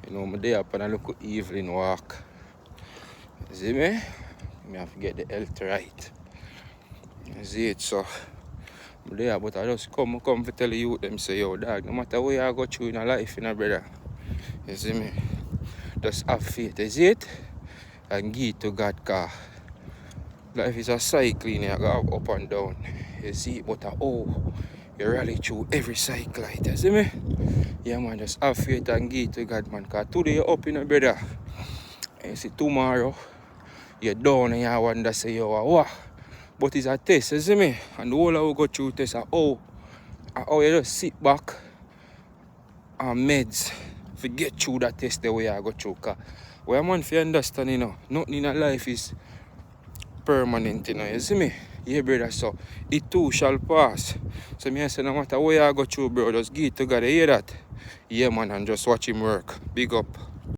You know, I'm there up on a little evening walk. You see me? I have to get the health right. You see it, so I'm there, but I just come to tell you them say, yo, dog, no matter where you go through in life, brother. You see me? Just have faith, you see it? And give it to God, cause life is a cycle, you go up and down. You see it, but you rally through every cycle, like, you see me? Yeah, man, just have faith and give it to God, man. Cause today you're up, brother. And you see, tomorrow, you're down and you wonder, say, yo, what? But it's a test, you see me? And the whole of we go through test are how you just sit back and meds to get through that test the way I go through. Cause where man fi understand, nothing in life is permanent, you see me? Yeah, brother, so it too shall pass. So me I say no matter where I go through, bro, just give it to God, you hear that? Yeah, man, and just watch him work. Big up.